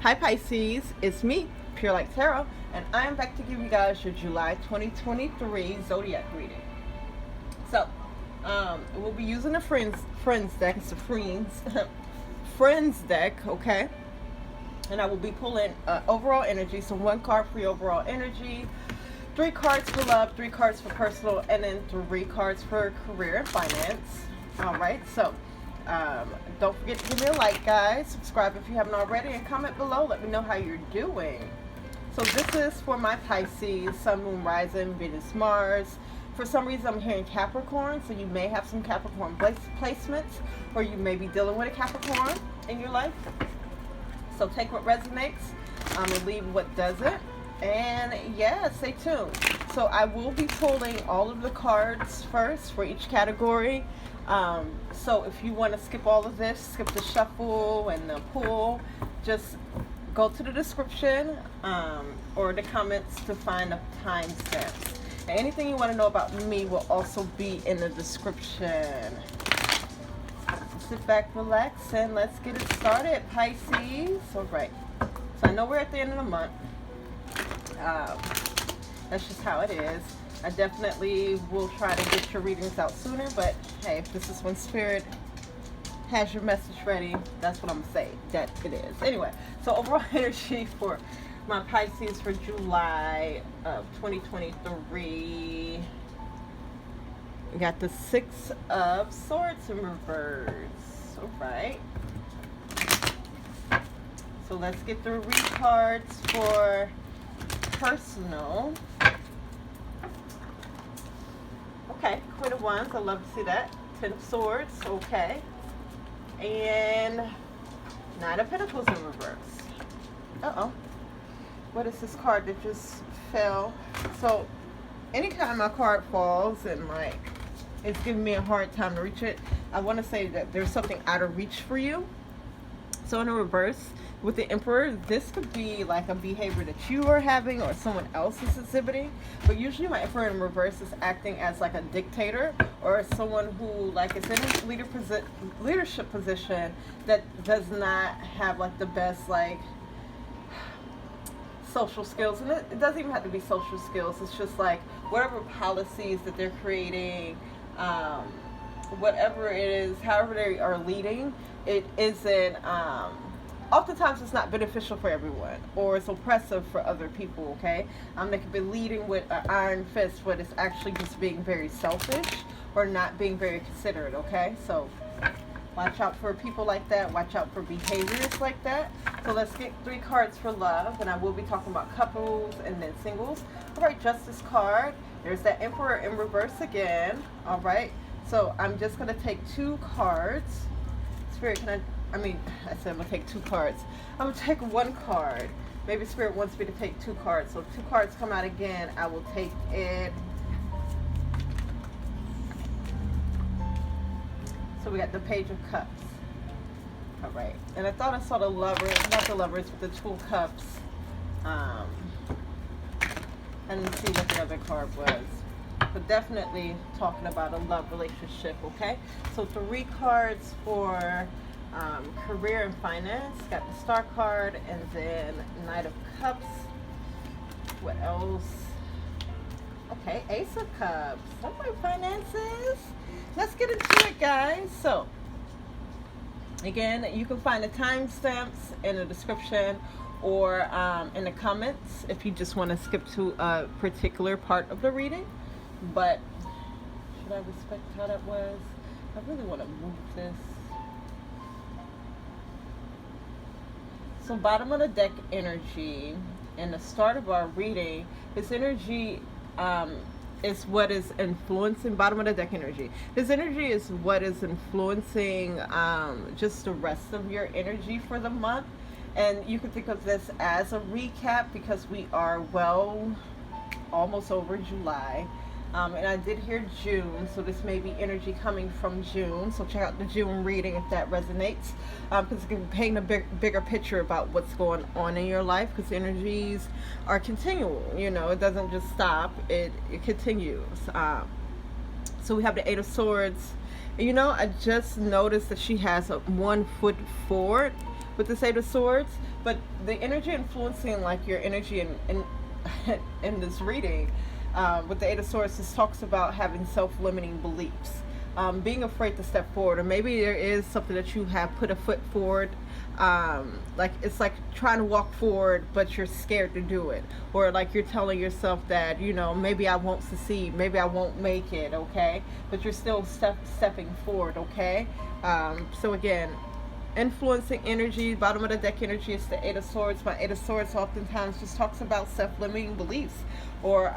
Hi Pisces, it's me, PureLightTarot, and I am back to give you guys your July 2023 Zodiac reading. So, we'll be using a friends deck. It's a friends deck, okay? And I will be pulling overall energy, so 1 card for your overall energy, 3 cards for love, 3 cards for personal, and then 3 cards for career and finance. All right, so don't forget to give me a like, guys. Subscribe if you haven't already, and comment below. Let me know how you're doing. So this is for my Pisces, Sun, Moon, Rising, Venus, Mars. For some reason, I'm hearing Capricorn, so you may have some Capricorn placements, or you may be dealing with a Capricorn in your life. So take what resonates and leave what doesn't. And yeah, stay tuned. So I will be pulling all of the cards first for each category. So if you want to skip all of this, skip the shuffle and the pull, just go to the description or the comments to find the timestamps. And anything you want to know about me will also be in the description. Sit back, relax, and let's get it started, Pisces. All right. So I know we're at the end of the month. That's just how it is. I definitely will try to get your readings out sooner, but hey, if this is when Spirit has your message ready, that's what I'm going to say, that it is. Anyway, so overall energy for my Pisces for July of 2023. We got the 6 of Swords in reverse. All right. So let's get the read cards for personal. Okay, Queen of Wands, I love to see that. 10 of Swords, okay. And 9 of Pentacles in reverse. Uh-oh. What is this card that just fell? So, anytime my card falls and like, it's giving me a hard time to reach it, I want to say that there's something out of reach for you. So in the reverse, with the Emperor, this could be like a behavior that you are having or someone else is exhibiting. But usually my Emperor in reverse is acting as like a dictator or someone who like is in a leadership position that does not have like the best like social skills. And it doesn't even have to be social skills. It's just like whatever policies that they're creating, whatever it is, however they are leading, it isn't, oftentimes it's not beneficial for everyone, or it's oppressive for other people, okay? They could be leading with an iron fist, but it's actually just being very selfish or not being very considerate, okay? So watch out for people like that. Watch out for behaviors like that. So let's get 3 cards for love, and I will be talking about couples and then singles. All right, Justice card. There's that Emperor in reverse again. All right. So I'm just going to take 2 cards. Spirit, I said I'm going to take 2 cards. I'm going to take 1 card. Maybe Spirit wants me to take 2 cards. So if 2 cards come out again, I will take it. So we got the Page of Cups. All right. And I thought I saw the Lovers, not the Lovers, but the 2 of Cups. I didn't see what the other card was. But definitely talking about a love relationship, okay? So 3 cards for career and finance. Got the Star card and then Knight of Cups. What else? Okay, Ace of Cups. All right, finances. Let's get into it, guys. So, again, you can find the timestamps in the description or in the comments if you just want to skip to a particular part of the reading. But should I respect how that was? I really want to move this. So bottom of the deck energy and the start of our reading, this energy is what is influencing bottom of the deck energy. This energy is what is influencing just the rest of your energy for the month. And you can think of this as a recap because we are almost over July. And I did hear June, so this may be energy coming from June. So check out the June reading if that resonates, because it can paint a bigger picture about what's going on in your life, because energies are continual. You know, it doesn't just stop, it continues. So we have the 8 of Swords. You know, I just noticed that she has a 1 foot forward with this Eight of Swords. But the energy influencing like your energy in this reading with the Eight of Swords, this talks about having self-limiting beliefs, being afraid to step forward, or maybe there is something that you have put a foot forward, like it's like trying to walk forward but you're scared to do it, or like you're telling yourself that, you know, maybe I won't succeed, maybe I won't make it, okay, but you're still stepping forward, okay. So again, influencing energy, bottom of the deck energy is the Eight of Swords. My Eight of Swords oftentimes just talks about self-limiting beliefs, or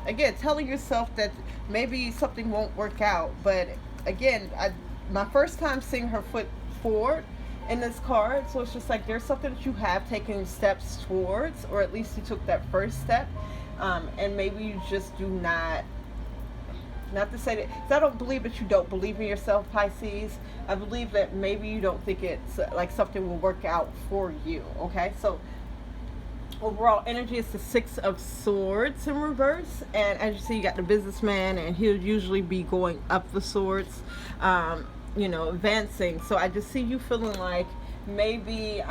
again, telling yourself that maybe something won't work out. But again, my first time seeing her foot forward in this card, so it's just like there's something that you have taken steps towards, or at least you took that first step, and maybe you just do not to say that, because I don't believe that you don't believe in yourself, Pisces. I believe that maybe you don't think it's like something will work out for you, okay? So overall energy is the Six of Swords in reverse, and as you see, you got the businessman, and he'll usually be going up the swords, you know, advancing. So I just see you feeling like maybe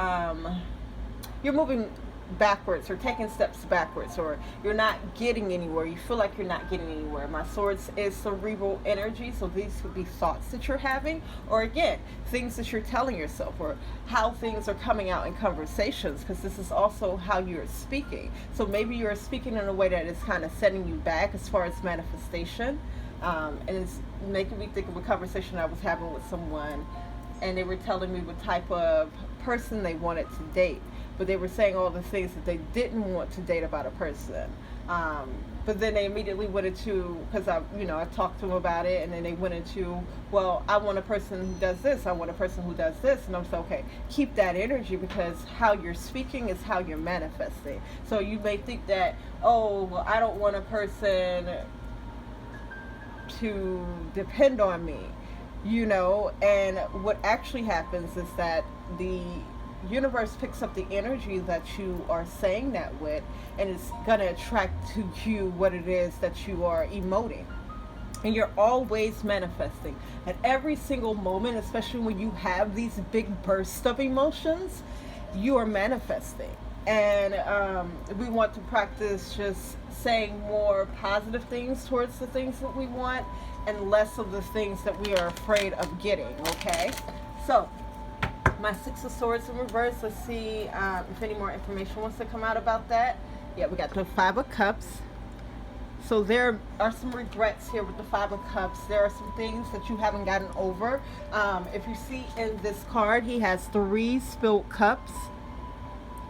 you're moving backwards, or taking steps backwards, or you're not getting anywhere. You feel like you're not getting anywhere. My swords is cerebral energy, so these could be thoughts that you're having, or again, things that you're telling yourself, or how things are coming out in conversations, because this is also how you're speaking. So maybe you're speaking in a way that is kind of setting you back as far as manifestation, and it's making me think of a conversation I was having with someone, and they were telling me what type of person they wanted to date, but they were saying all the things that they didn't want to date about a person. But then they immediately went into, because I talked to them about it, and then they went into, well, I want a person who does this, I want a person who does this, and I'm saying, okay, keep that energy, because how you're speaking is how you're manifesting. So you may think that, oh, well, I don't want a person to depend on me, you know, and what actually happens is that the universe picks up the energy that you are saying that with, and it's going to attract to you what it is that you are emoting. And you're always manifesting at every single moment, especially when you have these big bursts of emotions, you are manifesting. And we want to practice just saying more positive things towards the things that we want, and less of the things that we are afraid of getting, okay? So my Six of Swords in reverse. Let's see if any more information wants to come out about that. Yeah, we got the Five of Cups. So there are some regrets here with the Five of Cups. There are some things that you haven't gotten over. If you see in this card, he has 3 spilled cups.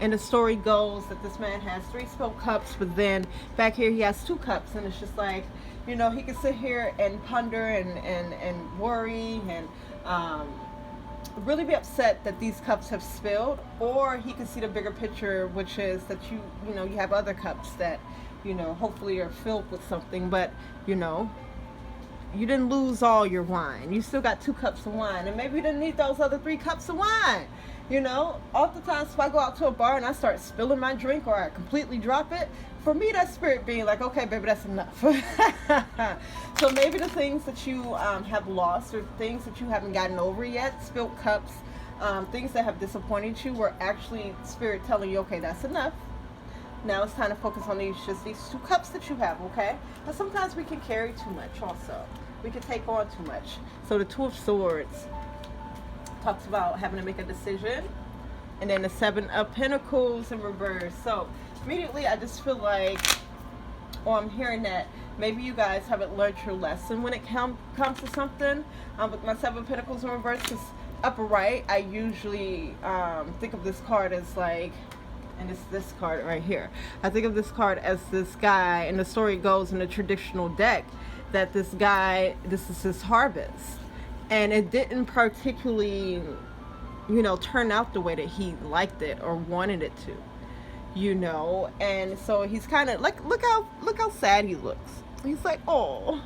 And the story goes that this man has 3 spilled cups, but then back here he has 2 cups. And it's just like, you know, he can sit here and ponder and worry and really be upset that these cups have spilled, or he can see the bigger picture, which is that you have other cups that, you know, hopefully are filled with something, but you know, you didn't lose all your wine. You still got 2 cups of wine, and maybe you didn't need those other 3 cups of wine. You know, oftentimes if I go out to a bar and I start spilling my drink, or I completely drop it, for me that's spirit being like, okay, baby, that's enough. So maybe the things that you have lost, or things that you haven't gotten over yet, spilled cups, things that have disappointed you, were actually spirit telling you, okay, that's enough. Now it's time to focus on these 2 cups that you have, okay? But sometimes we can carry too much also. We can take on too much. So the Two of Swords talks about having to make a decision. And then the Seven of Pentacles in reverse. So immediately I just feel like, or I'm hearing that maybe you guys haven't learned your lesson when it comes to something. With my Seven of Pentacles in reverse, because upper right, I usually think of this card as like, and it's this card right here. I think of this card as this guy, and the story goes in the traditional deck that this guy, this is his harvest. And it didn't particularly, you know, turn out the way that he liked it or wanted it to, you know. And so he's kind of like, look how sad he looks. He's like, oh,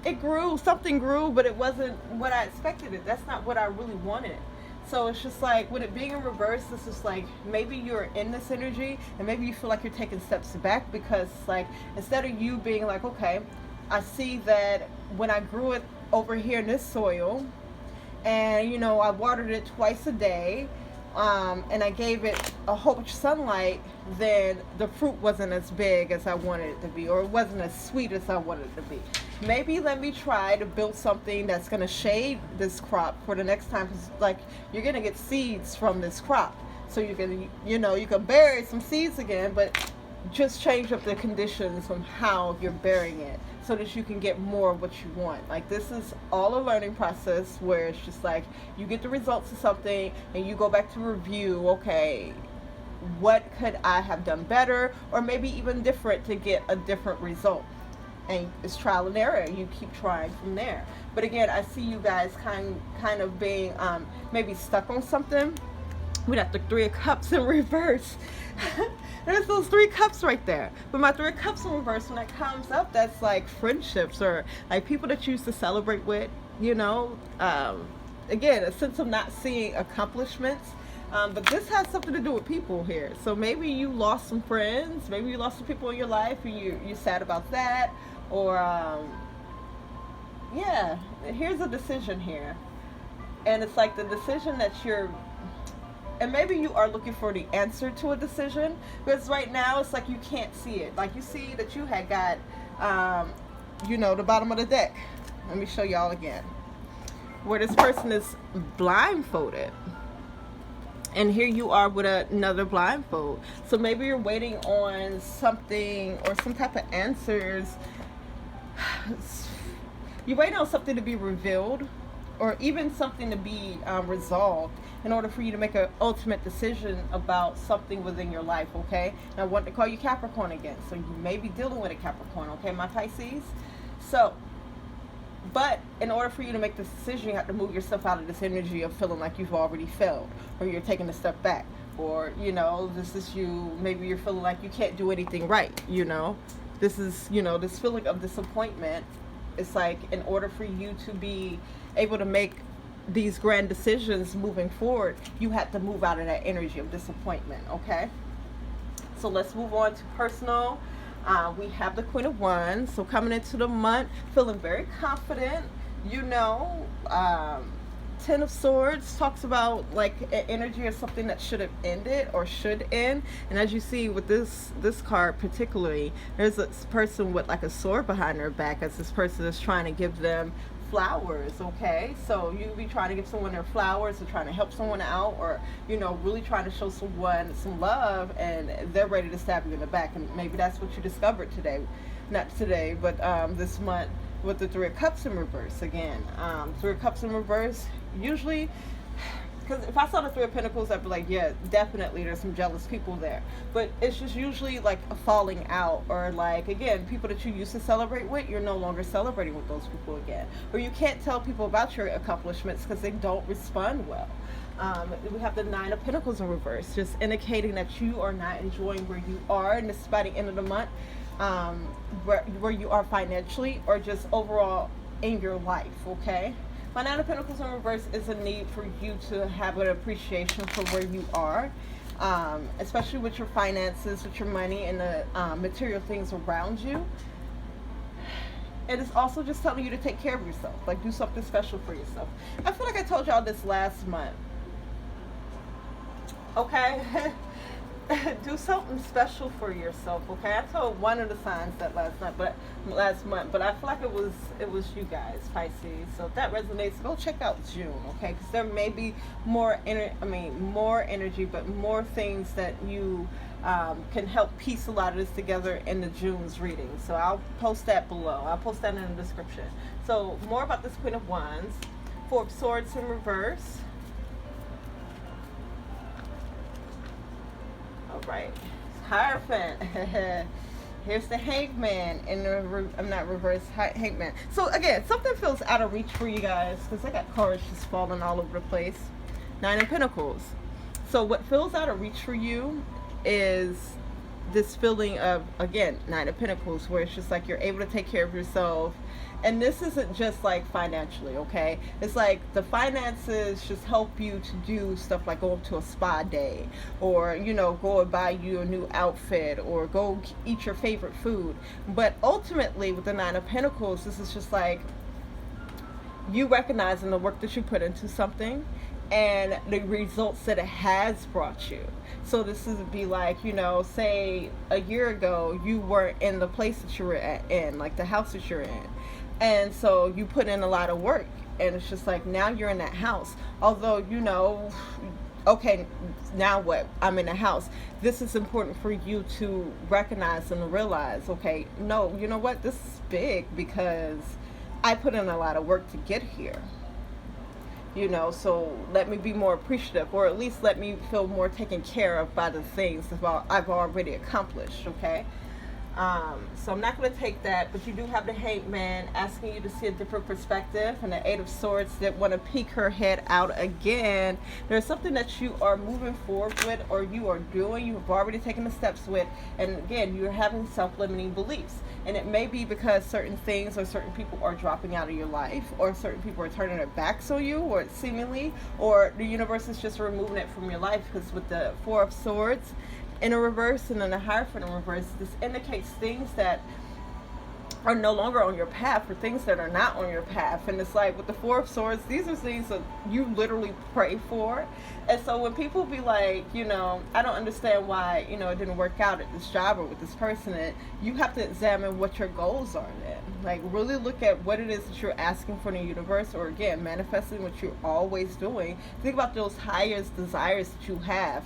it grew, something grew, but it wasn't what I expected it. That's not what I really wanted. So it's just like, with it being in reverse, it's just like, maybe you're in this energy, and maybe you feel like you're taking steps back, because like, instead of you being like, okay, I see that when I grew it over here in this soil, and you know, I watered it twice a day, and I gave it a whole bunch of sunlight, then the fruit wasn't as big as I wanted it to be, or it wasn't as sweet as I wanted it to be. Maybe let me try to build something that's going to shade this crop for the next time, because like you're going to get seeds from this crop, so you can, you know, you can bury some seeds again, but just change up the conditions on how you're burying it so that you can get more of what you want. Like, this is all a learning process where it's just like you get the results of something and you go back to review, okay, what could I have done better, or maybe even different, to get a different result. And it's trial and error. You keep trying from there. But again, I see you guys kind of being maybe stuck on something. We got the Three of Cups in reverse. There's those 3 cups right there. But my 3 cups in reverse, when that comes up, that's like friendships, or like people that you used to celebrate with, you know. Again, a sense of not seeing accomplishments. But this has something to do with people here. So maybe you lost some friends, maybe you lost some people in your life and you're sad about that. Or, yeah, here's a decision here. And it's like the decision that and maybe you are looking for the answer to a decision, because right now it's like you can't see it. Like, you see that you had got, you know, the bottom of the deck. Let me show y'all again. Where this person is blindfolded. And here you are with another blindfold. So maybe you're waiting on something or some type of answers. You're waiting on something to be revealed, or even something to be resolved, in order for you to make an ultimate decision about something within your life, okay? And I want to call you Capricorn again. So you may be dealing with a Capricorn, okay, my Pisces? So, but in order for you to make this decision, you have to move yourself out of this energy of feeling like you've already failed, or you're taking a step back, or, you know, this is you, maybe you're feeling like you can't do anything right, you know? This is, you know, this feeling of disappointment. It's like, in order for you to be able to make these grand decisions moving forward, you have to move out of that energy of disappointment, okay? So let's move on to personal. We have the Queen of Wands. So coming into the month, feeling very confident, you know. 10 of Swords talks about like an energy or something that should have ended or should end. And as you see with this card particularly, there's this person with like a sword behind their back, as this person is trying to give them flowers, okay? So you be trying to give someone their flowers, or trying to help someone out, or, you know, really trying to show someone some love, and they're ready to stab you in the back. And maybe that's what you discovered today, not today, but this month, with the 3 of Cups in reverse again. 3 of Cups in reverse, usually, because if I saw the 3 of Pentacles, I'd be like, yeah, definitely there's some jealous people there. But it's just usually like a falling out, or like, again, people that you used to celebrate with, you're no longer celebrating with those people again. Or you can't tell people about your accomplishments because they don't respond well. We have the 9 of Pentacles in reverse, just indicating that you are not enjoying where you are, and this is by the end of the month, where you are financially, or just overall in your life, okay? My 9 of Pentacles in reverse is a need for you to have an appreciation for where you are, especially with your finances, with your money, and the material things around you. It is also just telling you to take care of yourself, like do something special for yourself. I feel like I told y'all this last month, okay? Do something special for yourself, okay? I told one of the signs that last month, but I feel like it was you guys, Pisces. So if that resonates, go check out June, okay? Because there may be more energy, but more things that you can help piece a lot of this together in the June's reading. So I'll post that below. I'll post that in the description. So more about this Queen of Wands. 4 of Swords in reverse. Right, Hierophant. Here's the Hangman in the reverse Hangman. So again, something feels out of reach for you guys, because I got cards just falling all over the place. 9 of Pentacles. So what feels out of reach for you is this feeling of, again, 9 of Pentacles, where it's just like you're able to take care of yourself. And this isn't just like financially, okay? It's like the finances just help you to do stuff like go to a spa day, or, you know, go and buy you a new outfit, or go eat your favorite food. But ultimately, with the 9 of Pentacles, this is just like you recognizing the work that you put into something, and the results that it has brought you. So this is be like, you know, say a year ago you weren't in the place that you were in, like the house that you're in, and so you put in a lot of work, and it's just like now you're in that house. Although, you know, okay, now what? I'm in a house. This is important for you to recognize and realize, okay, no, you know what? This is big because I put in a lot of work to get here. You know, so let me be more appreciative, or at least let me feel more taken care of by the things that I've already accomplished, okay? So I'm not going to take that, but you do have the Hangman asking you to see a different perspective, and the Eight of Swords that want to peek her head out again. There's something that you are moving forward with, or you are doing, you have already taken the steps with, and again, you're having self-limiting beliefs. And it may be because certain things or certain people are dropping out of your life, or certain people are turning their backs on you, or seemingly, or the universe is just removing it from your life, because with the Four of Swords in a reverse and then the Hierophant in reverse, this indicates things that are no longer on your path, or things that are not on your path. And it's like with the Four of Swords, these are things that you literally pray for. And so when people be like, you know, I don't understand why, you know, it didn't work out at this job or with this person, and you have to examine what your goals are then. Like really look at what it is that you're asking for in the universe, or again, manifesting what you're always doing. Think about those highest desires that you have.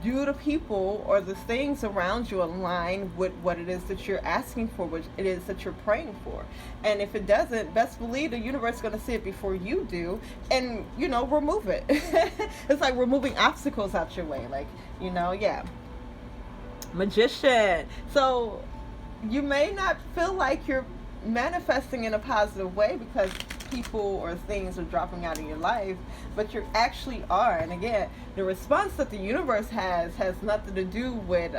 Do the people or the things around you align with what it is that you're asking for, what it is that you're praying for? And if it doesn't, best believe the universe is going to see it before you do, and, you know, remove it. It's like removing obstacles out your way. Like, you know, yeah. Magician. So you may not feel like you're manifesting in a positive way because people or things are dropping out of your life, but you actually are. And again, the response that the universe has nothing to do with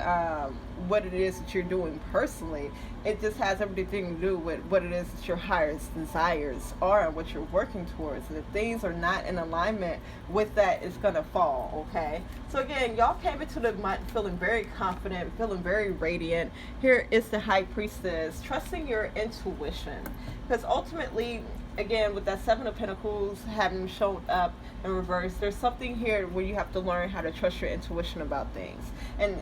what it is that you're doing personally. It just has everything to do with what it is that your highest desires are and what you're working towards. And if things are not in alignment with that, it's gonna fall. Okay, so again, y'all came into the month feeling very confident, feeling very radiant. Here is the High Priestess, trusting your intuition, because ultimately, again, with that Seven of Pentacles having shown up in reverse, there's something here where you have to learn how to trust your intuition about things. And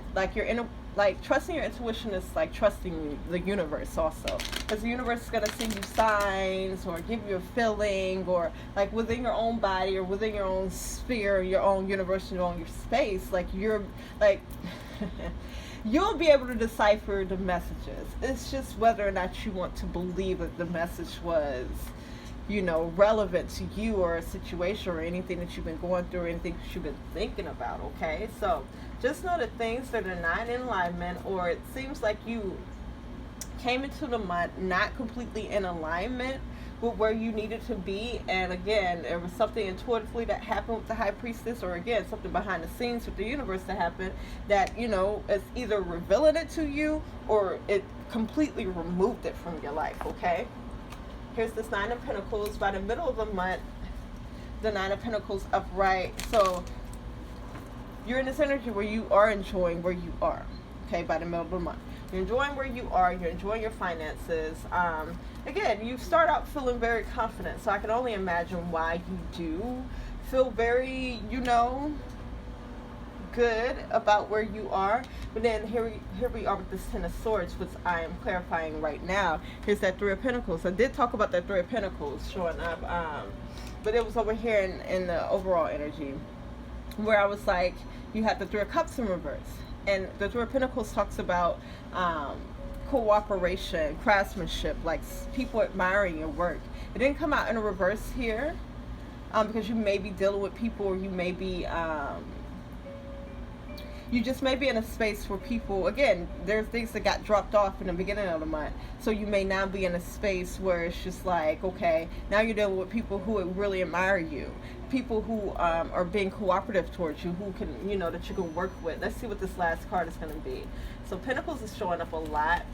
like trusting your intuition is like trusting the universe also, because the universe is going to send you signs or give you a feeling, or like within your own body or within your own sphere, your own universe, your own space. Like you're like you'll be able to decipher the messages. It's just whether or not you want to believe that the message was, you know, relevant to you or a situation or anything that you've been going through or anything that you've been thinking about. Okay, so just know that things that are not in alignment, or it seems like you came into the month not completely in alignment with where you needed to be. And again, there was something intuitively that happened with the High Priestess, or again, something behind the scenes with the universe that happened that, you know, is either revealing it to you or it completely removed it from your life. Okay, here's this Nine of Pentacles. By the middle of the month, the Nine of Pentacles upright. So you're in this energy where you are enjoying where you are. Okay, by the middle of the month, you're enjoying where you are. You're enjoying your finances. Again, you start out feeling very confident. So I can only imagine why you do feel very, you know, good about where you are. But then here we are with this Ten of Swords, which I am clarifying right now. Here's that Three of Pentacles. I did talk about that Three of Pentacles showing up, but it was over here in the overall energy where I was like, you had the Three of Cups in reverse, and the Three of Pentacles talks about cooperation, craftsmanship, like people admiring your work. It didn't come out in a reverse here because you may be dealing with people, or you may be you just may be in a space where people, again, there's things that got dropped off in the beginning of the month. So you may now be in a space where it's just like, okay, now you're dealing with people who really admire you. People who are being cooperative towards you, who can, you know, that you can work with. Let's see what this last card is going to be. So Pentacles is showing up a lot,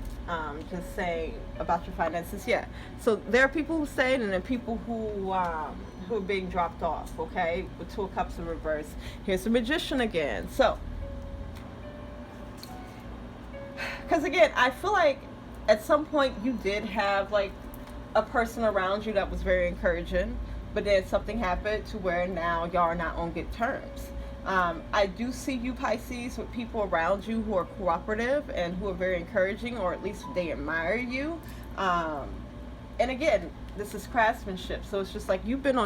just saying about your finances. Yeah. So there are people who say it, and then people who are being dropped off, okay, with Two of Cups in reverse. Here's the Magician again. So, because again, I feel like at some point you did have like a person around you that was very encouraging, but then something happened to where now y'all are not on good terms. I do see you, Pisces, with people around you who are cooperative and who are very encouraging, or at least they admire you. And again, this is craftsmanship, so it's just like you've been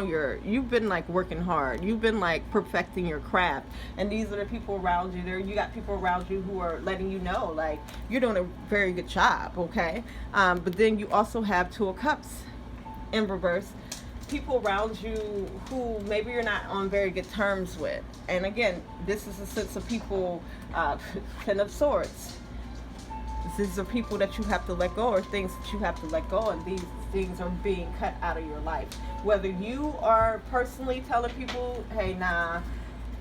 like working hard, you've been like perfecting your craft, and these are the people around you. You got people around you who are letting you know like you're doing a very good job, okay? But then you also have Two of Cups in reverse, people around you who maybe you're not on very good terms with. And again, this is a sense of people, Ten of Swords. These are people that you have to let go, or things that you have to let go, and these things are being cut out of your life. Whether you are personally telling people, hey, nah,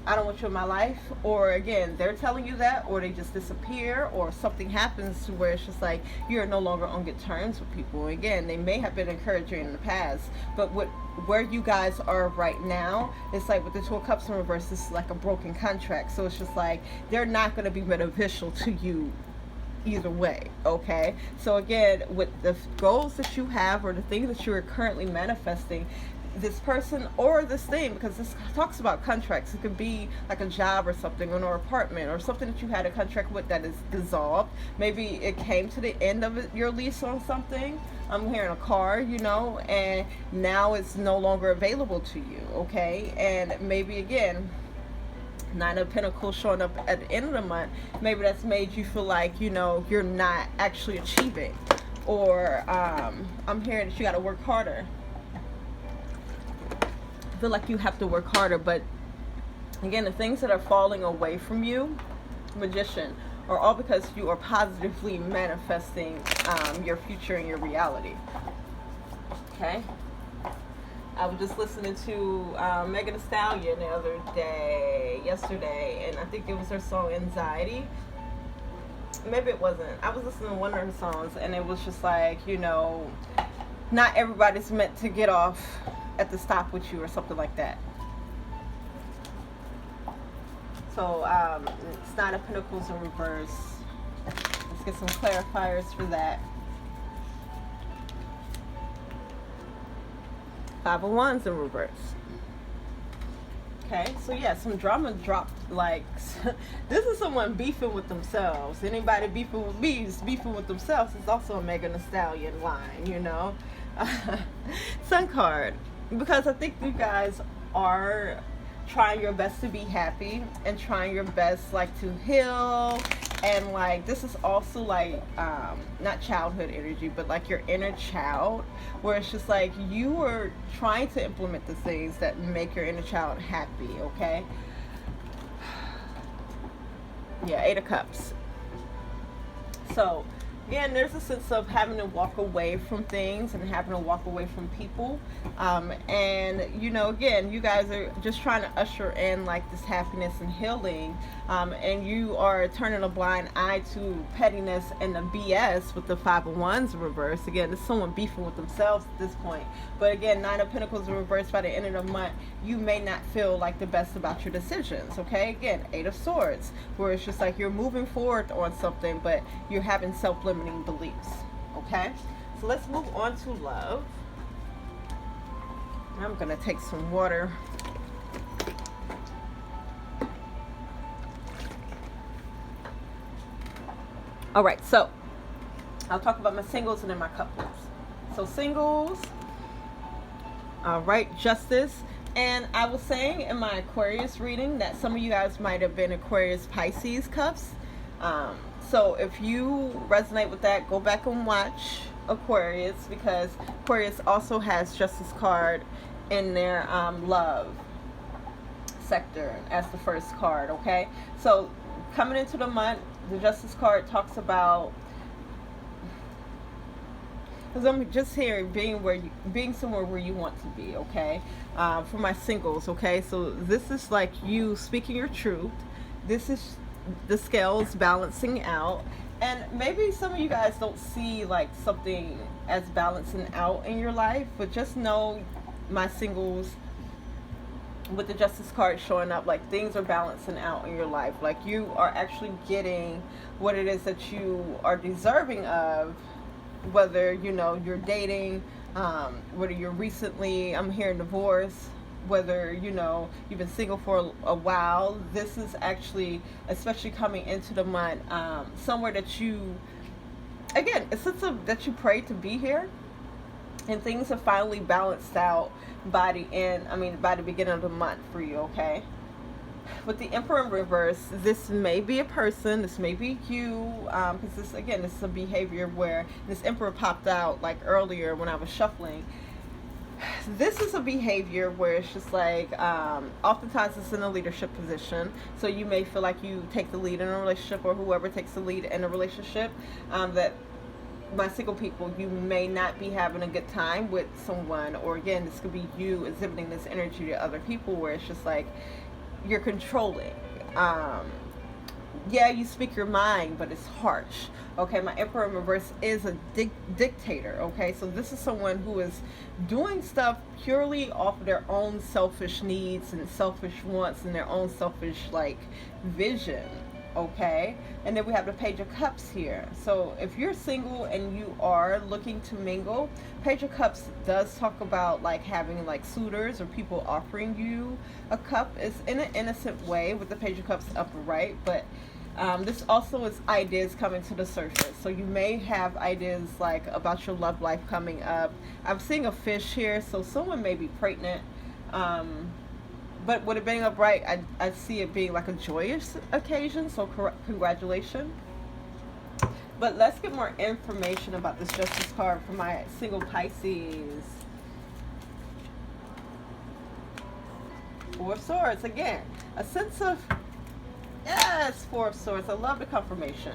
I don't want you in my life, or again, they're telling you that, or they just disappear, or something happens to where it's just like you're no longer on good terms with people. Again, they may have been encouraging in the past, but where you guys are right now, it's like with the Two of Cups in reverse, it's like a broken contract. So it's just like they're not going to be beneficial to you either way, okay? So again, with the goals that you have, or the things that you are currently manifesting, this person or this thing, because this talks about contracts, it could be like a job or something, or an apartment or something that you had a contract with that is dissolved. Maybe it came to the end of your lease on something. I'm hearing a car, you know, and now it's no longer available to you, okay? And maybe again, Nine of Pentacles showing up at the end of the month, maybe that's made you feel like, you know, you're not actually achieving, or I'm hearing that you got to work harder. I feel like you have to work harder, but again, the things that are falling away from you, Magician, are all because you are positively manifesting your future and your reality. Okay? I was just listening to Megan Thee Stallion yesterday, and I think it was her song Anxiety. Maybe it wasn't. I was listening to one of her songs, and it was just like, you know, not everybody's meant to get off at the stop with you, or something like that. So it's Nine of Pentacles in reverse. Let's get some clarifiers for that. Five of Wands in reverse. Okay, so yeah, some drama dropped. Like, this is someone beefing with themselves. Anybody beefing with me is beefing with themselves. It's also a Megan Thee Stallion line, you know. Sun card. Because I think you guys are trying your best to be happy, and trying your best like to heal, and like this is also like not childhood energy, but like your inner child, where it's just like you are trying to implement the things that make your inner child happy, okay? Yeah, Eight of Cups. So again, there's a sense of having to walk away from things, and having to walk away from people. And, you know, again, you guys are just trying to usher in, like, this happiness and healing. And you are turning a blind eye to pettiness and the BS with the Five of Wands in reverse. Again, it's someone beefing with themselves at this point. But again, Nine of Pentacles in reverse, by the end of the month, you may not feel like the best about your decisions, okay? Again, Eight of Swords, where it's just like you're moving forward on something, but you're having self-limiting beliefs, okay? So let's move on to love. I'm gonna take some water. All right, so I'll talk about my singles and then my couples. So singles, all right, Justice. And I was saying in my Aquarius reading that some of you guys might have been Aquarius Pisces cups. So if you resonate with that, go back and watch Aquarius, because Aquarius also has Justice card in their love sector as the first card, okay? So coming into the month, the Justice card talks about, because I'm just here being somewhere where you want to be, okay? For my singles, okay? So this is like you speaking your truth. This is the scales balancing out. And maybe some of you guys don't see like something as balancing out in your life, but just know, my singles, with the Justice card showing up, like things are balancing out in your life. Like you are actually getting what it is that you are deserving of, whether, you know, you're dating, Whether you're recently, I'm hearing divorce, whether, you know, you've been single for a while, this is actually, especially coming into the month, somewhere that you, again, a sense of that you prayed to be here, and things are finally balanced out by the end, by the beginning of the month for you, okay? With the Emperor in reverse, this may be a person, this may be you, because this, again, this is a behavior where this Emperor popped out like earlier when I was shuffling. This is a behavior where it's just like, oftentimes it's in a leadership position, so you may feel like you take the lead in a relationship, or whoever takes the lead in a relationship, that my single people, you may not be having a good time with someone, or again, this could be you exhibiting this energy to other people where it's just like you're controlling. Yeah, you speak your mind, but it's harsh. Okay, my Emperor in reverse is a dictator. Okay, so this is someone who is doing stuff purely off of their own selfish needs and selfish wants and their own selfish like vision. Okay, and then we have the Page of Cups here. So if you're single and you are looking to mingle, Page of Cups does talk about like having like suitors or people offering you a cup. It's in an innocent way with the Page of Cups upright, but this also is ideas coming to the surface. So you may have ideas like about your love life coming up. I'm seeing a fish here, so someone may be pregnant. But with it being upright, I see it being like a joyous occasion, so congratulations. But let's get more information about this Justice card for my single Pisces. Four of Swords, again, a sense of, yes, Four of Swords. I love the confirmation.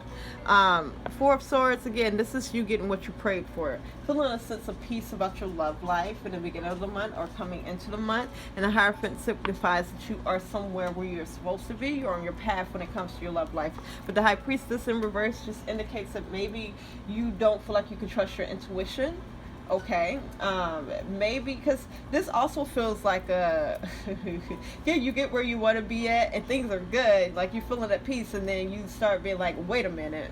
Four of Swords, again, this is you getting what you prayed for. Feeling a sense of peace about your love life in the beginning of the month or coming into the month. And the Hierophant signifies that you are somewhere where you're supposed to be. You're on your path when it comes to your love life. But the High Priestess in reverse just indicates that maybe you don't feel like you can trust your intuition. Okay, maybe because this also feels like a yeah, you get where you want to be at and things are good, like you're feeling at peace, and then you start being like, wait a minute,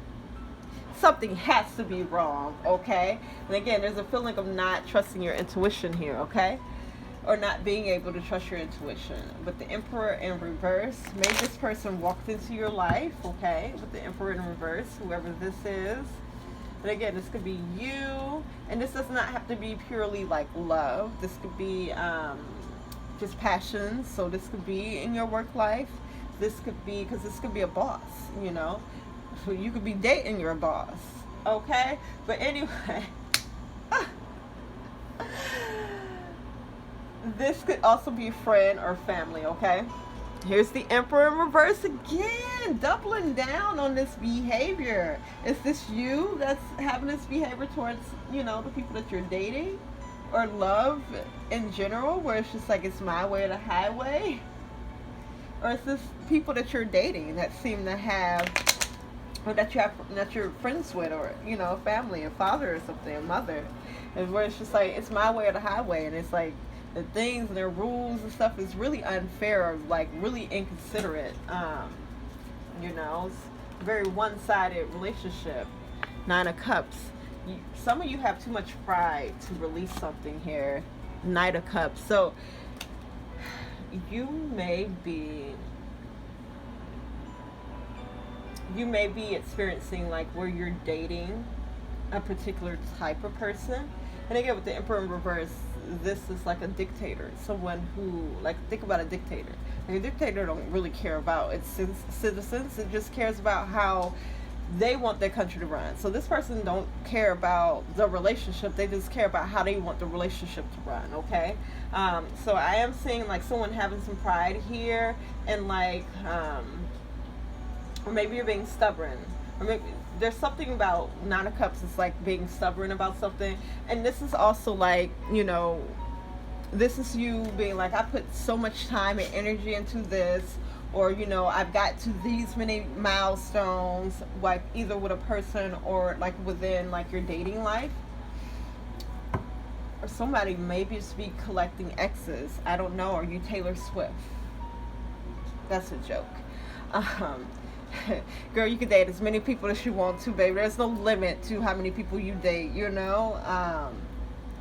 something has to be wrong. Okay, and again, there's a feeling of not trusting your intuition here. Okay, or not being able to trust your intuition. But the Emperor in reverse, maybe this person walked into your life. Okay, with the Emperor in reverse, whoever this is. And again, this could be you, and this does not have to be purely like love. This could be just passion. So this could be in your work life. This could be, because this could be a boss, you know. So you could be dating your boss, okay? But anyway, this could also be a friend or family, okay? Here's the Emperor in reverse again, doubling down on this behavior. Is this you that's having this behavior towards, you know, the people that you're dating? Or love in general, where it's just like, it's my way or the highway? Or is this people that you're dating that seem to have, or that you're friends with, or, you know, family, a father or something, a mother? And where it's just like, it's my way or the highway, and it's like, the things and their rules and stuff is really unfair, or like really inconsiderate. You know, it's a very one-sided relationship. Nine of Cups. Some of you have too much pride to release something here. Knight of Cups. So you may be experiencing like where you're dating a particular type of person. And again, with the Emperor in reverse, this is like a dictator, someone who, like, think about a dictator. Like, a dictator don't really care about its citizens. It just cares about how they want their country to run. So this person don't care about the relationship. They just care about how they want the relationship to run. Okay. So I am seeing like someone having some pride here, and like, or maybe you're being stubborn, or maybe there's something about Nine of Cups is like being stubborn about something. And this is also like, you know, this is you being like, I put so much time and energy into this, or, you know, I've got to these many milestones, like either with a person or like within like your dating life. Or somebody maybe just be collecting exes. I don't know. Are you Taylor Swift? That's a joke. Girl, you can date as many people as you want to, baby. There's no limit to how many people you date, you know.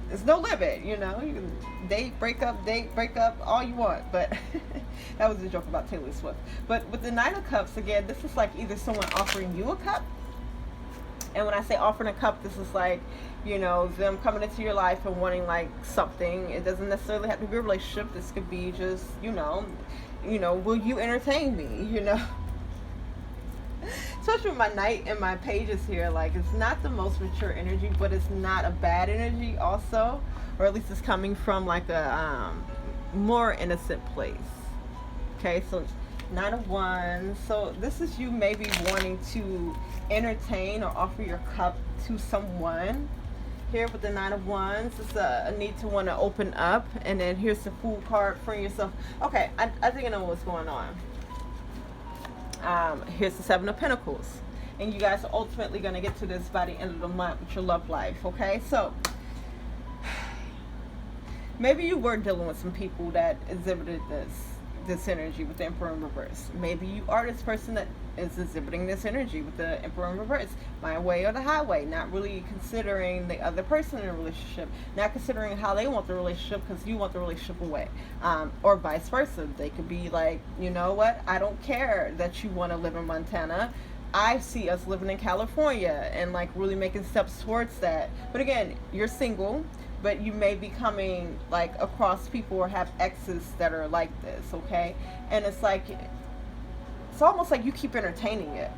there's no limit, you know. You can date, break up, all you want. But that was a joke about Taylor Swift. But with the Nine of Cups, again, this is like either someone offering you a cup. And when I say offering a cup, this is like, you know, them coming into your life and wanting like something. It doesn't necessarily have to be a relationship. This could be just, you know, will you entertain me, you know? Especially with my Knight and my pages here, like, it's not the most mature energy, but it's not a bad energy also, or at least it's coming from like a more innocent place. Okay, so it's Nine of Wands. So this is you maybe wanting to entertain or offer your cup to someone. Here with the Nine of Wands, it's a need to want to open up. And then here's the Fool card for yourself. Okay, I think I know what's going on. Here's the Seven of Pentacles. And you guys are ultimately going to get to this by the end of the month with your love life, okay? So, maybe you were dealing with some people that exhibited this energy with the Emperor in reverse. Maybe you are this person that is exhibiting this energy with the Emperor in reverse. My way or the highway. Not really considering the other person in a relationship. Not considering how they want the relationship because you want the relationship away. Or vice versa. They could be like, you know what? I don't care that you want to live in Montana. I see us living in California and like really making steps towards that. But again, you're single, but you may be coming like across people or have exes that are like this, okay? And it's like, it's almost like you keep entertaining it.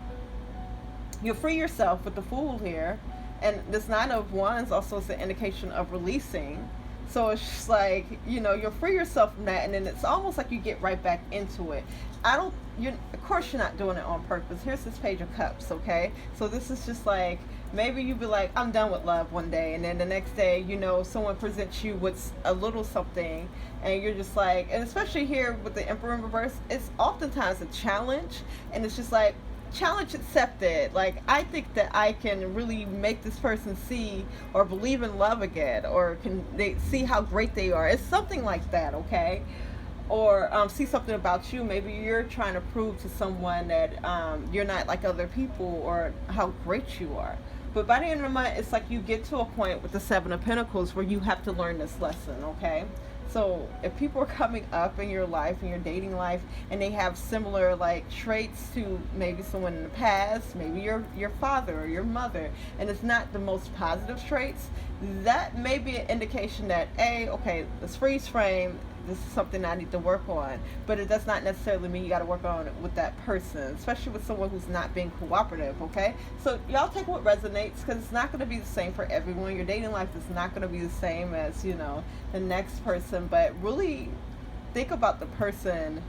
You free yourself with the Fool here, and this Nine of Wands also is an indication of releasing. So it's just like, you know, you'll free yourself from that, and then it's almost like you get right back into it. Of course you're not doing it on purpose. Here's this Page of Cups, okay? So this is just like, maybe you be like, I'm done with love one day, and then the next day, you know, someone presents you with a little something, and you're just like, and especially here with the Emperor in reverse, it's oftentimes a challenge, and it's just like, challenge accepted. Like, I think that I can really make this person see or believe in love again, or can they see how great they are. It's something like that, okay? Or see something about you. Maybe you're trying to prove to someone that you're not like other people or how great you are. But by the end of the month, it's like you get to a point with the Seven of Pentacles where you have to learn this lesson, okay? So if people are coming up in your life, in your dating life, and they have similar like traits to maybe someone in the past, maybe your father or your mother, and it's not the most positive traits, that may be an indication that, okay, let's freeze frame. This is something I need to work on. But it does not necessarily mean you got to work on it with that person, especially with someone who's not being cooperative, okay? So y'all take what resonates, because it's not going to be the same for everyone. Your dating life is not going to be the same as, you know, the next person. But really think about the person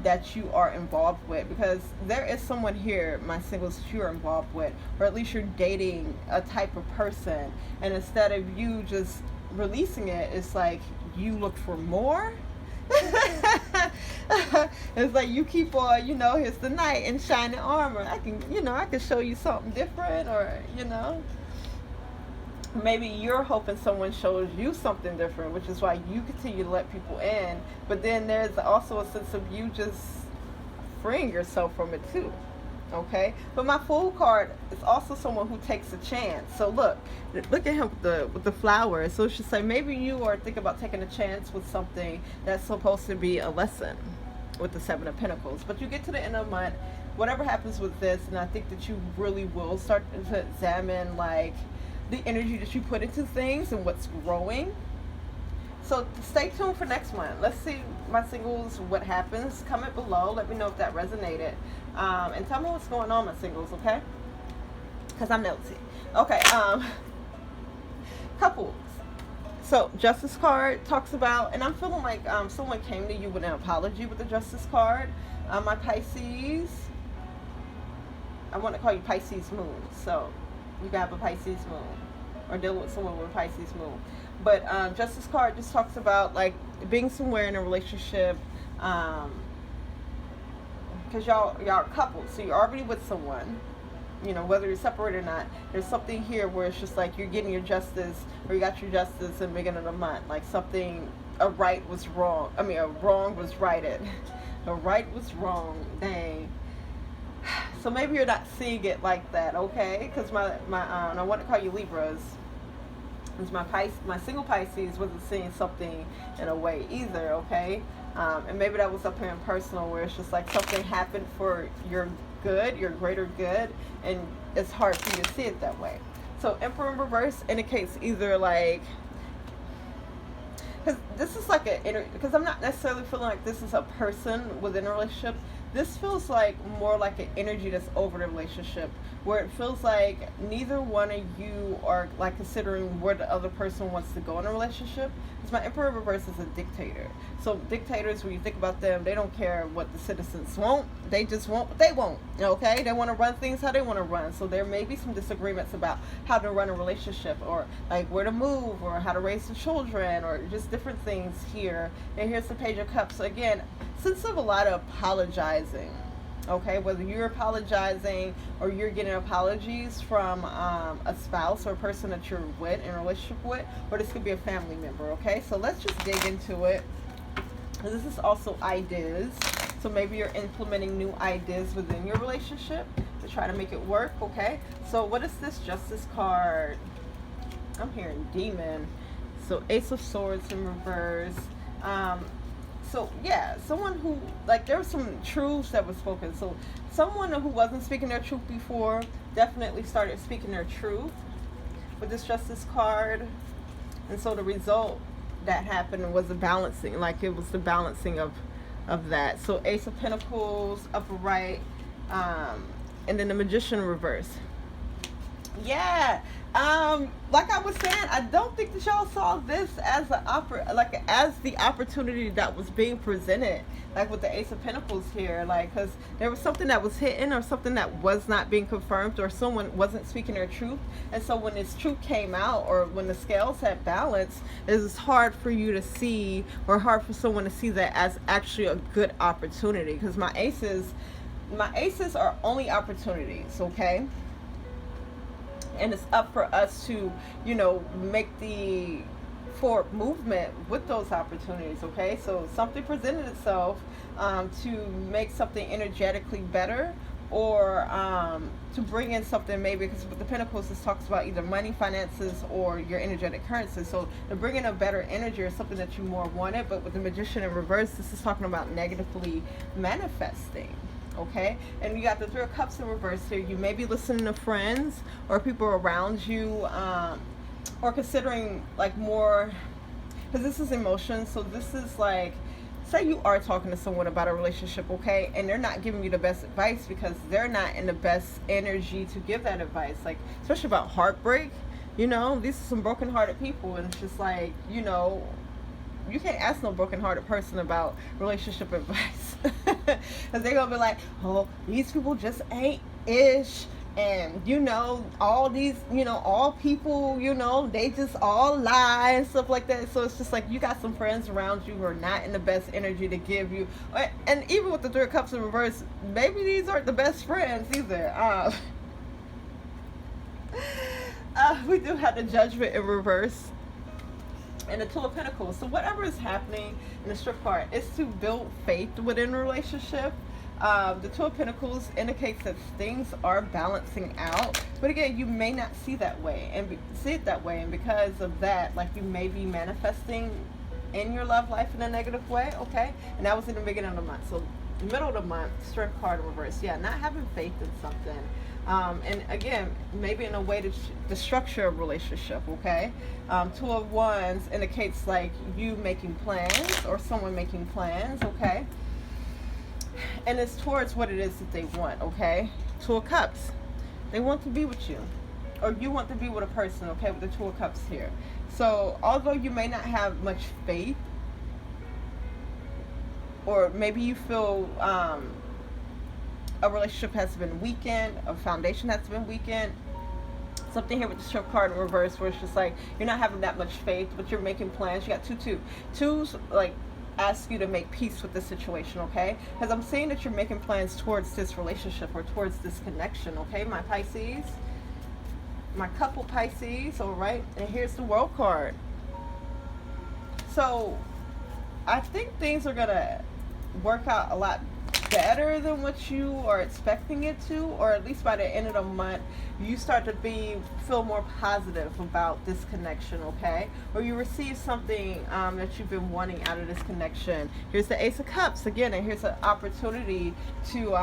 that you are involved with, because there is someone here, my singles, that you're involved with, or at least you're dating a type of person, and instead of you just releasing it, it's like you look for more. It's like you keep on, you know, here's the knight in shining armor. I can show you something different, or, you know, maybe you're hoping someone shows you something different, which is why you continue to let people in. But then there's also a sense of you just freeing yourself from it too. Okay, but my Fool card is also someone who takes a chance. So look at him with the flowers. So it's just like, maybe you are thinking about taking a chance with something that's supposed to be a lesson with the Seven of Pentacles. But you get to the end of the month, whatever happens with this, and I think that you really will start to examine like the energy that you put into things and what's growing. So stay tuned for next month. Let's see, my singles, what happens. Comment below. Let me know if that resonated. And tell me what's going on, my singles, okay? Because I'm nosy. Okay, couples. So Justice card talks about, and I'm feeling like someone came to you with an apology with the Justice card. My Pisces, I want to call you Pisces moon. So you got a Pisces moon, or dealing with someone with a Pisces moon. But Justice card just talks about like being somewhere in a relationship, because y'all are couples, so you're already with someone, you know, whether you're separated or not. There's something here where it's just like you're getting your justice, or you got your justice in the beginning of the month. Like something, a right was wrong. I mean, a wrong was righted. A right was wrong. Dang. So maybe you're not seeing it like that, okay? Because I want to call you Libras. Because my single Pisces wasn't seeing something in a way either, okay? And maybe that was up here in personal, where it's just like something happened for your good, your greater good, and it's hard for you to see it that way. So Emperor in reverse indicates either like, because this is like because I'm not necessarily feeling like this is a person within a relationship. This feels like more like an energy that's over the relationship, where it feels like neither one of you are like considering where the other person wants to go in a relationship. Because my Emperor reverse is a dictator. So dictators, when you think about them, they don't care what the citizens want. They just want what they want, okay? They want to run things how they want to run. So there may be some disagreements about how to run a relationship, or like where to move, or how to raise the children, or just different things here. And here's the Page of Cups. So again, sense of a lot of apologizing, okay? Whether you're apologizing or you're getting apologies from a spouse or a person that you're with, in a relationship with, or this could be a family member, okay? So let's just dig into it. This is also ideas. So maybe you're implementing new ideas within your relationship to try to make it work, okay? So what is this Justice card? I'm hearing Demon. So Ace of Swords in reverse. So yeah, someone who, like, there were some truths that were spoken. So someone who wasn't speaking their truth before definitely started speaking their truth with this Justice card. And so the result that happened was a balancing, like it was the balancing of that. So Ace of Pentacles, upper right, and then the Magician reverse. Yeah, like I was saying, I don't think that y'all saw this as as the opportunity that was being presented, like with the Ace of Pentacles here, like, because there was something that was hidden, or something that was not being confirmed, or someone wasn't speaking their truth. And so when this truth came out, or when the scales had balance, it was hard for you to see, or hard for someone to see that as actually a good opportunity. Because my aces are only opportunities, okay? And it's up for us to, you know, make the forward movement with those opportunities, okay? So something presented itself to make something energetically better, or to bring in something, maybe, because with the Pentacles, this talks about either money, finances, or your energetic currency. So to bring in a better energy, or something that you more wanted. But with the Magician in reverse, this is talking about negatively manifesting. Okay, and you got the Three of Cups in reverse here. You may be listening to friends or people around you, or considering like more, because this is emotion. So this is like, say you are talking to someone about a relationship, okay, and they're not giving you the best advice because they're not in the best energy to give that advice. Like, especially about heartbreak, you know, these are some broken-hearted people, and it's just like, you know, you can't ask no broken-hearted person about relationship advice, because they're gonna be like, oh, these people just ain't ish, and you know, all these, you know, all people, you know, they just all lie and stuff like that. So it's just like, you got some friends around you who are not in the best energy to give you, and even with the Three of Cups in reverse, maybe these aren't the best friends either. We do have the Judgment in reverse and the Two of Pentacles. So whatever is happening in the Strip card is to build faith within a relationship. The Two of Pentacles indicates that things are balancing out, but again, you may not see that way and see it that way, and because of that, like, you may be manifesting in your love life in a negative way, okay? And that was in the beginning of the month. So middle of the month, Strength card in reverse. Yeah, not having faith in something. And again, maybe in a way to structure a relationship, okay? Two of Wands indicates like you making plans, or someone making plans, okay? And it's towards what it is that they want, okay? Two of Cups. They want to be with you, or you want to be with a person, okay, with the Two of Cups here. So although you may not have much faith, or maybe you feel a relationship has been weakened, a foundation has been weakened, something here with the Strength card in reverse, where it's just like you're not having that much faith, but you're making plans. You got twos, like, ask you to make peace with the situation, okay? Because I'm saying that you're making plans towards this relationship, or towards this connection, okay, my Pisces, my couple Pisces, all right? And here's the World card. So I think things are gonna work out a lot better than what you are expecting it to, or at least by the end of the month, you start to feel more positive about this connection, okay? Or you receive something that you've been wanting out of this connection. Here's the Ace of Cups again, and here's an opportunity to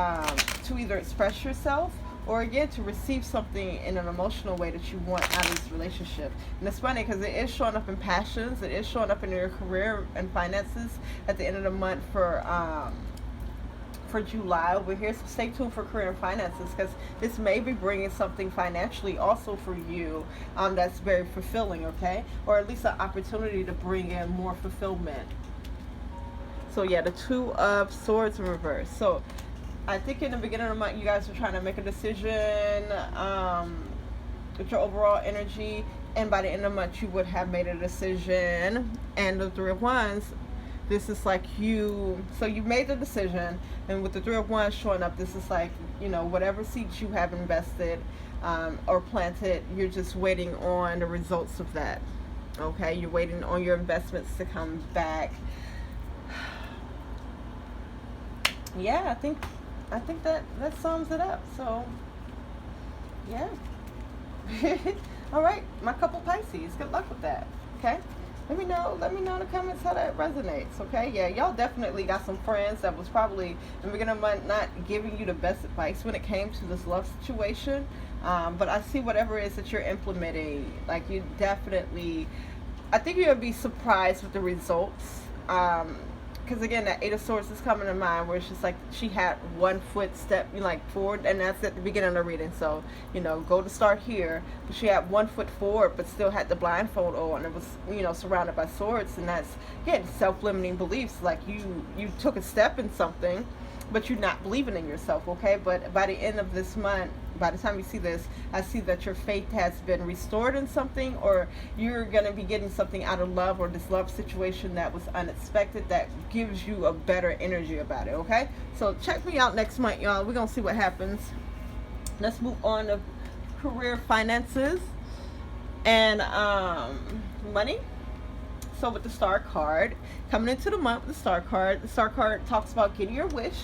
either express yourself, or again to receive something in an emotional way that you want out of this relationship. And it's funny because it is showing up in passions, it is showing up in your career and finances at the end of the month for July over here. So stay tuned for career and finances, because this may be bringing something financially also for you that's very fulfilling, okay? Or at least an opportunity to bring in more fulfillment. So yeah, the Two of Swords in reverse. So I think in the beginning of the month, you guys are trying to make a decision with your overall energy, and by the end of the month, you would have made a decision. And the Three of Wands, this is like so you made the decision, and with the Three of Wands showing up, this is like, you know, whatever seeds you have invested or planted, you're just waiting on the results of that, okay? You're waiting on your investments to come back. Yeah, I think that sums it up. So yeah. All right, my couple Pisces, good luck with that, okay? Let me know in the comments how that resonates, okay? Yeah, y'all definitely got some friends that was probably in the beginning of the month not giving you the best advice when it came to this love situation, but I see whatever it is that you're implementing, like, you definitely, I think you're gonna be surprised with the results. Because again, that Eight of Swords is coming to mind, where it's just like she had one foot step like forward, and that's at the beginning of the reading. So, you know, go to start here, but she had 1 foot forward, but still had the blindfold on. It was, you know, surrounded by swords, and that's, again, self-limiting beliefs. Like you took a step in something, but you're not believing in yourself, okay? But by the end of this month, by the time you see this, I see that your faith has been restored in something, or you're going to be getting something out of love, or this love situation that was unexpected that gives you a better energy about it, okay? So check me out next month, y'all. We're going to see what happens. Let's move on to career, finances, and money. So with the Star card, coming into the month with the Star card talks about getting your wish.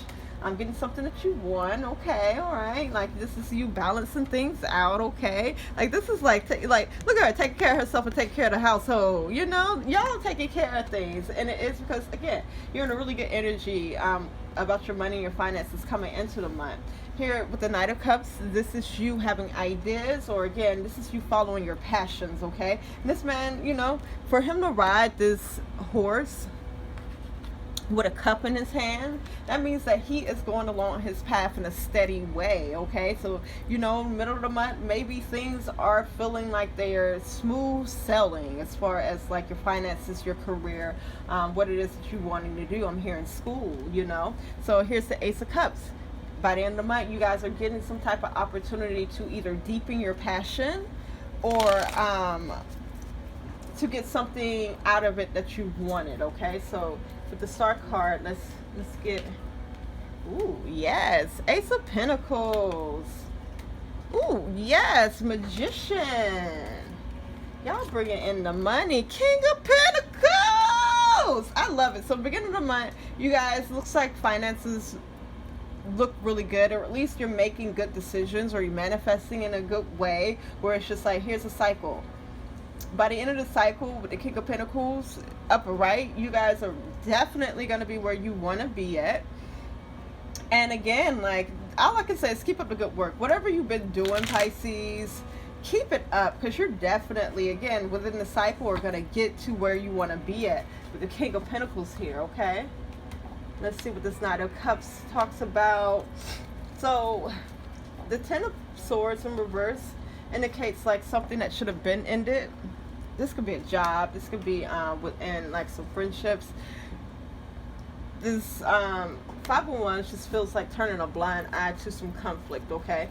I'm getting something that you want, okay, all right. Like, this is you balancing things out, okay. Like, this is like look at her taking care of herself and taking care of the household. You know, y'all taking care of things, and it is because, again, you're in a really good energy about your money and your finances coming into the month. Here with the Knight of Cups, this is you having ideas, or again, this is you following your passions, okay. And this man, you know, for him to ride this horse with a cup in his hand, that means that he is going along his path in a steady way, okay? So, you know, middle of the month, maybe things are feeling like they're smooth sailing as far as like your finances, your career, what it is that you're wanting to do. I'm here in school, you know? So here's the Ace of Cups. By the end of the month, you guys are getting some type of opportunity to either deepen your passion, or to get something out of it that you wanted, okay? So with the Star card, let's get, ooh, yes, Ace of Pentacles. Ooh, yes, Magician. Y'all bringing in the money. King of Pentacles. I love it. So beginning of the month, you guys, looks like finances look really good, or at least you're making good decisions, or you're manifesting in a good way, where it's just like, here's a cycle. By the end of the cycle with the King of Pentacles upright, you guys are definitely going to be where you want to be at. And again, like, all I can say is keep up the good work. Whatever you've been doing, Pisces, keep it up, because you're definitely, again, within the cycle, are going to get to where you want to be at with the King of Pentacles here, okay? Let's see what this Knight of Cups talks about. So the Ten of Swords in reverse indicates like something that should have been ended. This could be a job, this could be within like some friendships. This Five of Wands just feels like turning a blind eye to some conflict, okay?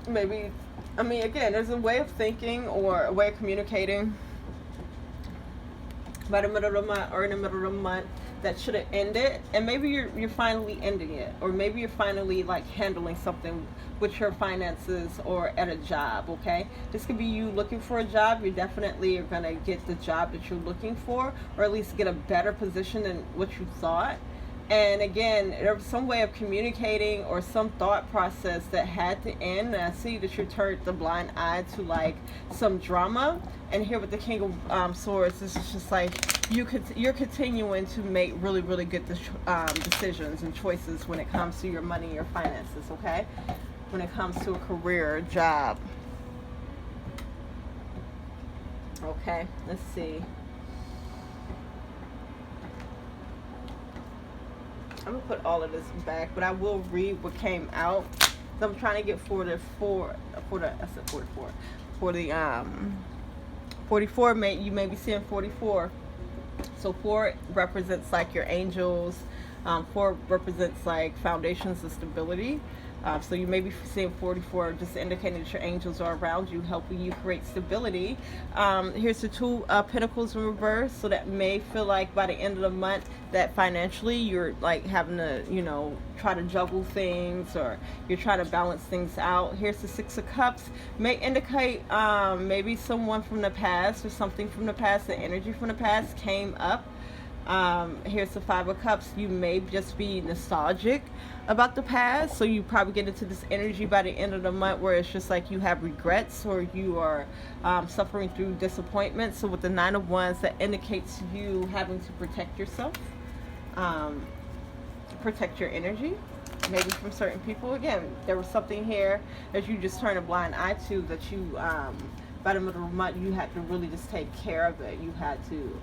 Maybe, I mean, again, there's a way of thinking or a way of communicating by the middle of the month, or in the middle of the month, that should have ended, and maybe you're finally ending it, or maybe you're finally like handling something with your finances or at a job, okay? This could be you looking for a job. You definitely are going to get the job that you're looking for, or at least get a better position than what you thought. And again, there was some way of communicating or some thought process that had to end. And I see that you turned the blind eye to like some drama. And here with the King of Swords, this is just like you're continuing to make really, really good decisions and choices when it comes to your money, your finances, okay? When it comes to a career, a job. Okay, let's see. I'm gonna put all of this back, but I will read what came out. So I'm trying to get 44. For the 44, you may be seeing 44. So 4 represents like your angels. 4 represents like foundations of stability. So you may be seeing 44, just indicating that your angels are around you, helping you create stability. Here's the 2 Pentacles in reverse. So that may feel like by the end of the month that financially you're like having to, you know, try to juggle things, or you're trying to balance things out. Here's the 6 of Cups. May indicate maybe someone from the past or something from the past, the energy from the past came up. Here's the 5 of Cups. You may just be nostalgic about the past, so you probably get into this energy by the end of the month where it's just like you have regrets, or you are suffering through disappointment. So with the 9 of Wands, that indicates you having to protect yourself, protect your energy, maybe from certain people. Again, there was something here that you just turned a blind eye to, that you by the middle of the month you had to really just take care of it. You had to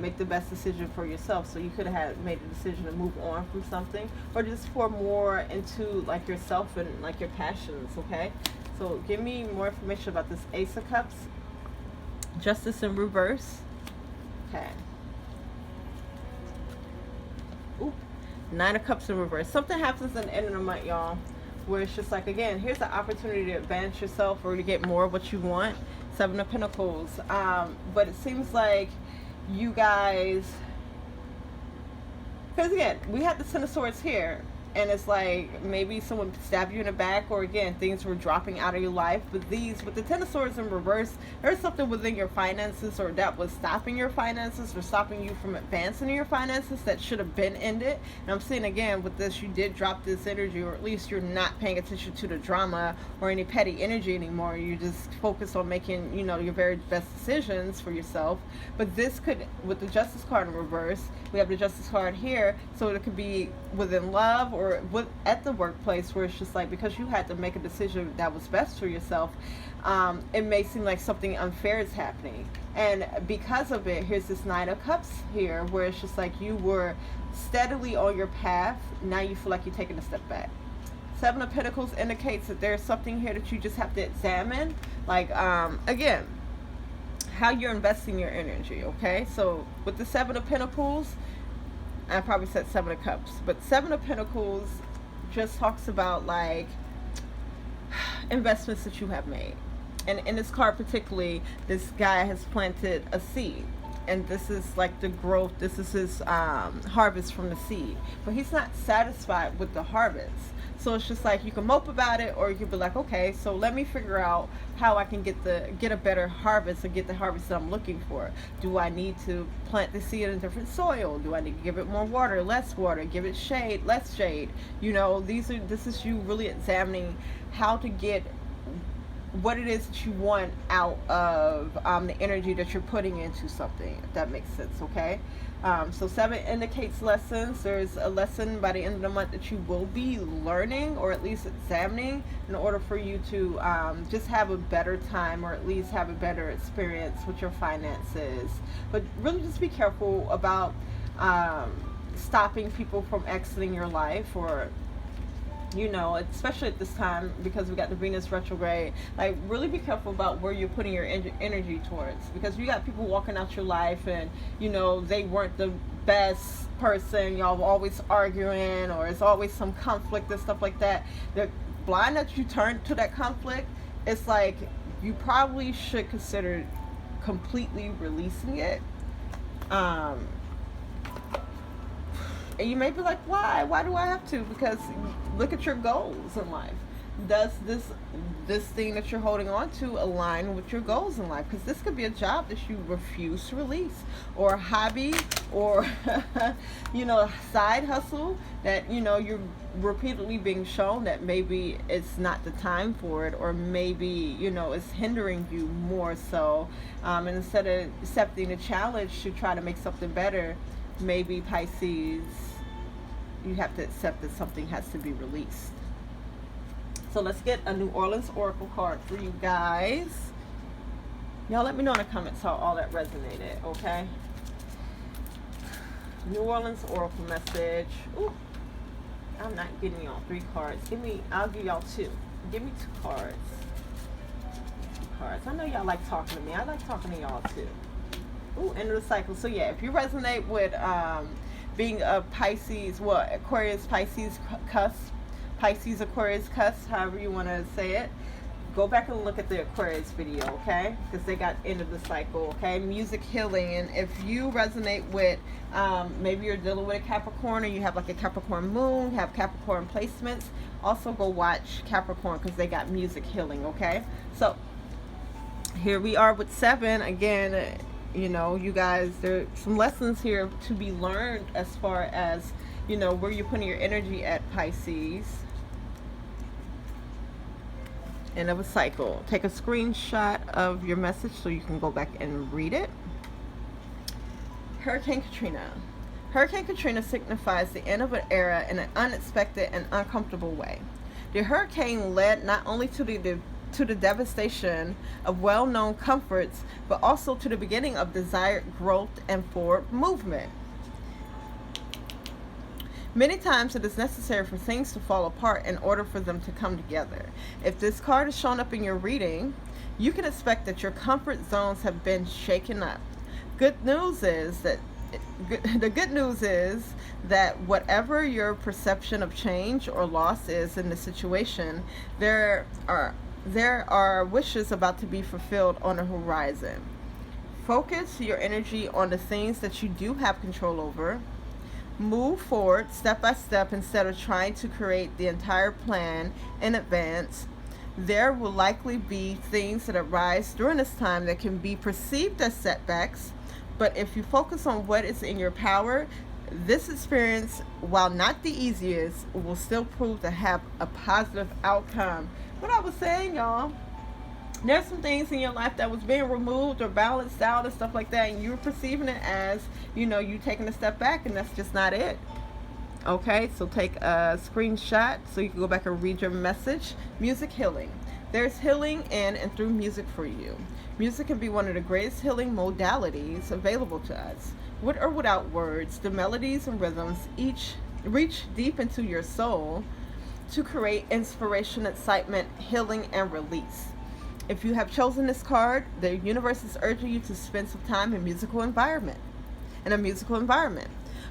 make the best decision for yourself. So you could have made a decision to move on from something, or just pour more into like yourself and like your passions. Okay, so give me more information about this Ace of Cups. Justice in reverse. Okay. Ooh. 9 of Cups in reverse. Something happens in the end of the month, y'all, where it's just like, again, here's the opportunity to advance yourself or to get more of what you want. 7 of Pentacles. But it seems like you guys, because again, we have the 10 of Swords here, and it's like maybe someone stabbed you in the back, or again, things were dropping out of your life. But these, with the 10 of Swords in reverse, there's something within your finances, or that was stopping your finances, or stopping you from advancing in your finances, that should have been ended. And I'm seeing again with this, you did drop this energy, or at least you're not paying attention to the drama or any petty energy anymore. You just focus on making, you know, your very best decisions for yourself. But this could, with the Justice card in reverse, we have the Justice card here, so it could be within love, or at the workplace, where it's just like, because you had to make a decision that was best for yourself, it may seem like something unfair is happening. And because of it, here's this 9 of Cups here, where it's just like you were steadily on your path. Now you feel like you're taking a step back. 7 of Pentacles indicates that there's something here that you just have to examine. Like, again, how you're investing your energy, okay? So with the 7 of Pentacles, I probably said 7 of Cups, but 7 of Pentacles just talks about like investments that you have made. And in this card particularly, this guy has planted a seed, and this is like the growth, this is his harvest from the seed, but he's not satisfied with the harvest. So it's just like, you can mope about it, or you can be like, okay, so let me figure out how I can get a better harvest, or get the harvest that I'm looking for. Do I need to plant the seed in a different soil? Do I need to give it more water, less water, give it shade, less shade? You know, this is you really examining how to get what it is that you want out of the energy that you're putting into something, if that makes sense, okay? So 7 indicates lessons. There's a lesson by the end of the month that you will be learning, or at least examining, in order for you to just have a better time, or at least have a better experience with your finances. But really just be careful about stopping people from exiting your life, or, you know, especially at this time, because we got the Venus retrograde. Like, really be careful about where you're putting your energy towards, because you got people walking out your life, and, you know, they weren't the best person, y'all always arguing, or it's always some conflict and stuff like that. The blind that you turn to that conflict, it's like you probably should consider completely releasing it. And you may be like, why do I have to? Because look at your goals in life. does this thing that you're holding on to align with your goals in life? Because this could be a job that you refuse to release, or a hobby, or you know, a side hustle that, you know, you're repeatedly being shown that maybe it's not the time for it, or maybe, you know, it's hindering you more so. And instead of accepting the challenge to try to make something better, maybe Pisces, you have to accept that something has to be released. So let's get a New Orleans Oracle card for you guys. Y'all let me know in the comments how all that resonated, okay? New Orleans Oracle message. Ooh, I'm not getting y'all 3 cards. I'll give y'all 2. Give me 2 cards. 2 cards. I know y'all like talking to me. I like talking to y'all too. Ooh, end of the cycle. So yeah, if you resonate with being a Pisces, well, Aquarius, Pisces cusp, Pisces, Aquarius cusp, however you want to say it, go back and look at the Aquarius video, okay? Because they got end of the cycle, okay? Music healing. And if you resonate with, maybe you're dealing with a Capricorn, or you have like a Capricorn moon, have Capricorn placements, also go watch Capricorn because they got music healing, okay? So here we are with 7. Again, you know, you guys, there are some lessons here to be learned as far as, you know, where you're putting your energy at, Pisces. End of a cycle. Take a screenshot of your message so you can go back and read it. Hurricane Katrina. Hurricane Katrina signifies the end of an era in an unexpected and uncomfortable way. The hurricane led not only to the devastation of well-known comforts, but also to the beginning of desired growth and forward movement. Many times it is necessary for things to fall apart in order for them to come together. If this card is shown up in your reading, you can expect that your comfort zones have been shaken up. The good news is that whatever your perception of change or loss is in the situation, there are wishes about to be fulfilled on the horizon. Focus your energy on the things that you do have control over. Move forward step by step instead of trying to create the entire plan in advance. There will likely be things that arise during this time that can be perceived as setbacks, but if you focus on what is in your power, this experience, while not the easiest, will still prove to have a positive outcome. What I was saying, y'all, there's some things in your life that was being removed or balanced out and stuff like that, and you're perceiving it as, you know, you taking a step back, and that's just not it. Okay, so take a screenshot so you can go back and read your message. Music healing. There's healing in and through music for you. Music can be one of the greatest healing modalities available to us. With or without words, the melodies and rhythms each reach deep into your soul to create inspiration, excitement, healing, and release. If you have chosen this card, the universe is urging you to spend some time in a musical environment.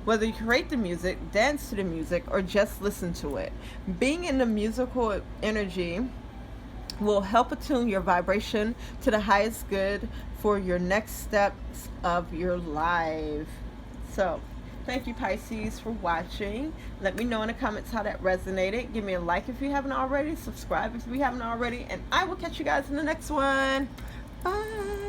Whether you create the music, dance to the music, or just listen to it. Being in the musical energy will help attune your vibration to the highest good for your next steps of your life. So, thank you, Pisces, for watching. Let me know in the comments how that resonated. Give me a like if you haven't already. Subscribe if you haven't already. And I will catch you guys in the next one. Bye.